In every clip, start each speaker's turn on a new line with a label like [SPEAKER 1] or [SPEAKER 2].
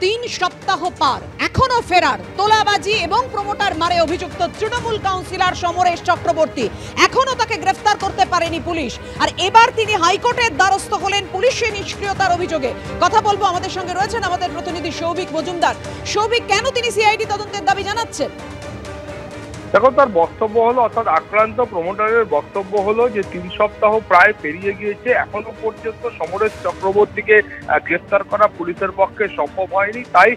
[SPEAKER 1] 3 সপ্তাহ পার এখনো ফেরার তোলাবাজি এবং প্রমোটার মারে অভিযুক্ত তৃণমূল কাউন্সিলর সমরেশ চক্রবর্তী এখনো তাকে গ্রেফতার করতে পারেনি পুলিশ। আর এবার তিনি হাইকোর্টের দ্বারস্থ হলেন পুলিশের নিষ্ক্রিয়তার অভিযোগে। কথা বলবো, আমাদের সঙ্গে রয়েছেন আমাদের প্রতিনিধি সৌভিক মজুমদার। সৌভিক, কেন তিনি সিআইডি তদন্তের দাবি জানাচ্ছেন?
[SPEAKER 2] দেখো, তার বক্তব্য হলো, অর্থাৎ আক্রান্ত প্রমোটারের বক্তব্য হলো যে 3 সপ্তাহ প্রায় পেরিয়ে গিয়েছে, এখনো পর্যন্ত সমরেশ চক্রবর্তীকে গ্রেফতার করা পুলিশের পক্ষে সম্ভব হয়নি। তাই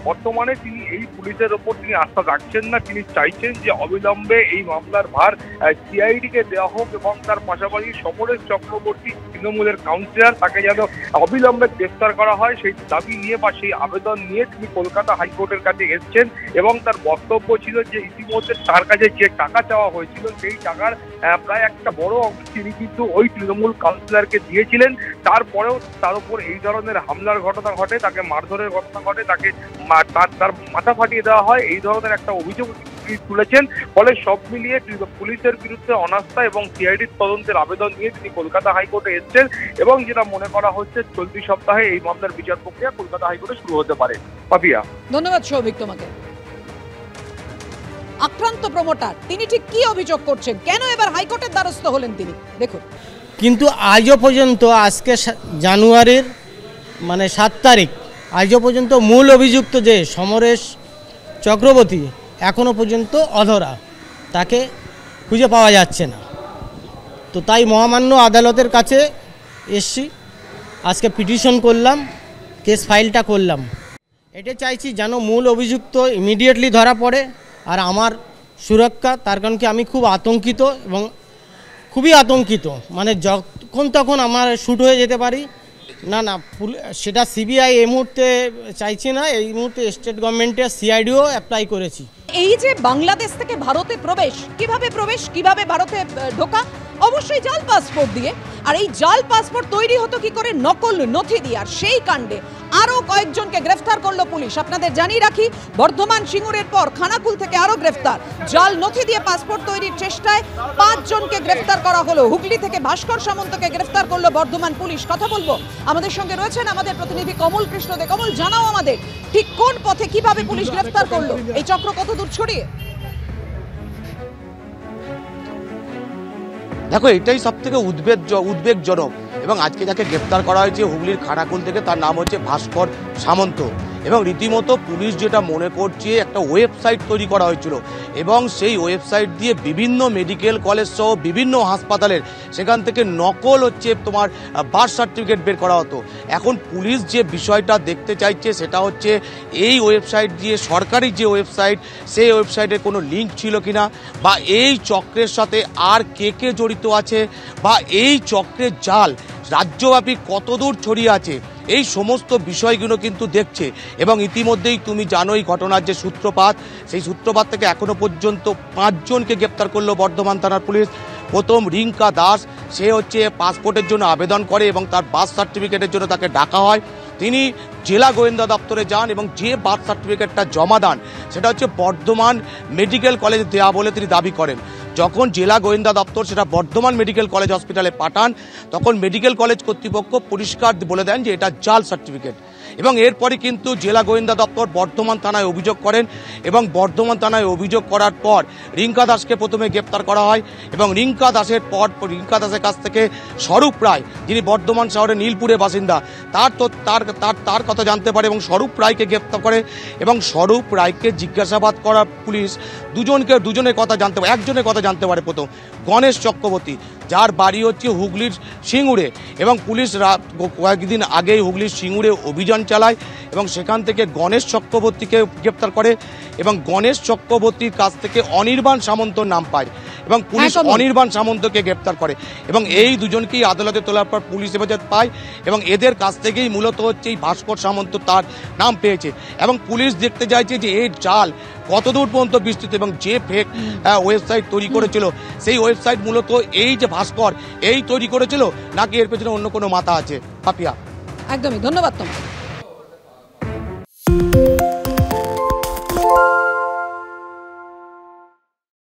[SPEAKER 2] বর্তমানে তিনি এই পুলিশের ওপর তিনি আস্থা রাখছেন না। তিনি চাইছেন যে অবিলম্বে এই মামলার ভার সিআইডিকে দেওয়া হোক এবং তার পাশাপাশি সমরেশ চক্রবর্তী তৃণমূলের কাউন্সিলর, তাকে যেন অবিলম্বে গ্রেফতার করা হয় সেই দাবি নিয়ে বা সেই আবেদন নিয়ে তিনি কলকাতা হাইকোর্টের কাছে এসেছেন। এবং তার বক্তব্য ছিল যে ইতিমধ্যে তার কাছে যে টাকা চাওয়া হয়েছিল সেই টাকার প্রায় একটা বড় অংশ তিনি কিন্তু ওই তৃণমূল কাউন্সিলরকে দিয়েছিলেন। তারপরেও তার উপর এই ধরনের হামলার ঘটনা ঘটে, তাকে মারধরের ঘটনা ঘটে, তাকে তার মাথা ফাটিয়ে দেওয়া হয়, এই ধরনের একটা অভিযোগ তুলেছেন। ফলে সব মিলিয়ে পুলিশের বিরুদ্ধে অনাস্থা এবং সিআইডির তদন্তের আবেদন নিয়ে তিনি কলকাতা হাইকোর্টে এসেছেন এবং যেটা মনে করা হচ্ছে চলতি সপ্তাহে এই মামলার বিচার প্রক্রিয়া কলকাতা হাইকোর্টে শুরু হতে পারে। পাপিয়া,
[SPEAKER 1] ধন্যবাদ সৌভিক তোমাকে। আক্রান্ত প্রমোটার তিনি ঠিক কি অভিযোগ করছেন, কেন এবার হাইকোর্টের দ্বারস্থ হলেন তিনি, দেখুন।
[SPEAKER 3] কিন্তু আজও পর্যন্ত, আজকে জানুয়ারির 7 তারিখ, আজও পর্যন্ত মূল অভিযুক্ত যে সমরেশ চক্রবর্তী এখনও পর্যন্ত অধরা, তাকে খুঁজে পাওয়া যাচ্ছে না। তো তাই মহামান্য আদালতের কাছে এসছি, আজকে পিটিশন করলাম, কেস ফাইলটা করলাম। এটা চাইছি যেন মূল অভিযুক্ত ইমিডিয়েটলি ধরা পড়ে আর আমার সুরক্ষা। তার কারণ কি আমি খুব আতঙ্কিত এবং খুবই আতঙ্কিত, যখন তখন আমার শ্যুট হয়ে যেতে পারি। না, সেটা সিবিআই এই মুহূর্তে চাইছি না, এই মুহূর্তে স্টেট গভর্নমেন্টের সিআইডিও অ্যাপ্লাই করেছি।
[SPEAKER 1] এই যে বাংলাদেশ থেকে ভারতে প্রবেশ, কিভাবে ভারতে ঢোকা? অবশ্যই জাল পাসপোর্ট দিয়ে। আর এই জাল পাসপোর্ট তৈরি হতো কি করে? নকল নথি দিয়ে। আর সেই কাণ্ডে আরো কয়েকজনকে গ্রেফতার করলো পুলিশ। আপনাদের জানিয়ে রাখি, বর্ধমান সিঙ্গুরের পর খানাকুল থেকে আরো গ্রেফতার। জাল নথি দিয়ে পাসপোর্ট তৈরির চেষ্টায় 5 জনকে গ্রেফতার করা হলো। হুগলি থেকে ভাস্কর সামন্তকে গ্রেফতার করলো বর্ধমান পুলিশ। কথা বলবো, আমাদের সঙ্গে রয়েছেন আমাদের প্রতিনিধি কমল কৃষ্ণ দে। কমল, জানাও আমাদের ঠিক কোন পথে কিভাবে পুলিশ গ্রেফতার করলো, এই চক্র কত দূর ছড়িয়ে?
[SPEAKER 4] দেখো, এটাই সব থেকে উদ্বেগজনক। এবং আজকে যাকে গ্রেপ্তার করা হয়েছে হুগলির খানাকুল থেকে, তার নাম হচ্ছে ভাস্কর সামন্ত। এবং রীতিমতো পুলিশ যেটা মনে করছে, একটা ওয়েবসাইট তৈরি করা হয়েছিল এবং সেই ওয়েবসাইট দিয়ে বিভিন্ন মেডিকেল কলেজ সহ বিভিন্ন হাসপাতালের সেখান থেকে নকল তোমার বার্থ সার্টিফিকেট বের করা হতো। এখন পুলিশ যে বিষয়টা দেখতে চাইছে সেটা হচ্ছে এই ওয়েবসাইট দিয়ে, সরকারি যে ওয়েবসাইট, সেই ওয়েবসাইটের কোনো লিঙ্ক ছিল কিনা, বা এই চক্রের সাথে আর কে জড়িত আছে, বা এই চক্রের জাল রাজ্যব্যাপী কতদূর ছড়িয়ে আছে, এই সমস্ত বিষয়গুলো কিন্তু দেখছে। এবং ইতিমধ্যেই তুমি জানো এই ঘটনার যে সূত্রপাত, সেই সূত্রপাত থেকে এখনো পর্যন্ত 5 জনকে গ্রেপ্তার করলো বর্ধমান থানার পুলিশ। প্রথম রিঙ্কা দাস, সে পাসপোর্টের জন্য আবেদন করে এবং তার বার্থ সার্টিফিকেটের জন্য তাকে ডাকা হয়। তিনি জেলা গোয়েন্দা দপ্তরে যান এবং যে বার্থ সার্টিফিকেটটা জমা দেন সেটা হচ্ছে বর্ধমান মেডিকেল কলেজে দেওয়া বলে তিনি দাবি করেন। যখন জেলা গোয়েন্দা দপ্তর সেটা বর্ধমান মেডিকেল কলেজ হসপিটালে পাঠান, তখন মেডিকেল কলেজ কর্তৃপক্ষ পরিষ্কার বলে দেন যে এটা জাল সার্টিফিকেট। এবং এরপরে কিন্তু জেলা গোয়েন্দা দপ্তর বর্ধমান থানায় অভিযোগ করেন এবং বর্ধমান থানায় অভিযোগ করার পর রিঙ্কা দাসকে প্রথমে গ্রেপ্তার করা হয়। এবং রিঙ্কা দাসের কাছ থেকে স্বরূপ রায়, যিনি বর্ধমান শহরের নীলপুরের বাসিন্দা, তার কথা জানতে পারে এবং স্বরূপ রায়কে গ্রেপ্তার করে। এবং স্বরূপ রায়কে জিজ্ঞাসাবাদ করা পুলিশ দুজনের কথা জানতে পারে। একজনের কথা জানতে পারে প্রথম, গণেশ চক্রবর্তী, যার বাড়ি হচ্ছে হুগলির সিঙ্গুরে। এবং পুলিশ কয়েকদিন আগেই হুগলির সিঙ্গুরে অভিযান চালায় এবং সেখান থেকে গণেশ চক্রবর্তীকে গ্রেপ্তার করে এবং গণেশ চক্রবর্তীর কাছ থেকে অনির্বাণ সামন্তর নাম পায় এবং পুলিশ অনির্বাণ সামন্তকে গ্রেপ্তার করে। এবং এই দুজনকেই আদালতে তোলার পর পুলিশ হেফাজত পায় এবং এদের কাছ থেকেই মূলত এই ভাস্কর সামন্ত তার নাম পেয়েছে। এবং পুলিশ দেখতে চাইছে যে এই জাল কতদূর পর্যন্ত বিস্তৃত এবং যে ফেক ওয়েবসাইট তৈরি করেছিল সেই ওয়েবসাইট মূলত এই যে ভাস্কর এই তৈরি করেছিল, নাকি এর পেছনে অন্য কোনো মাথা আছে। পাপিয়া,
[SPEAKER 1] একদমই ধন্যবাদ তোমাকে।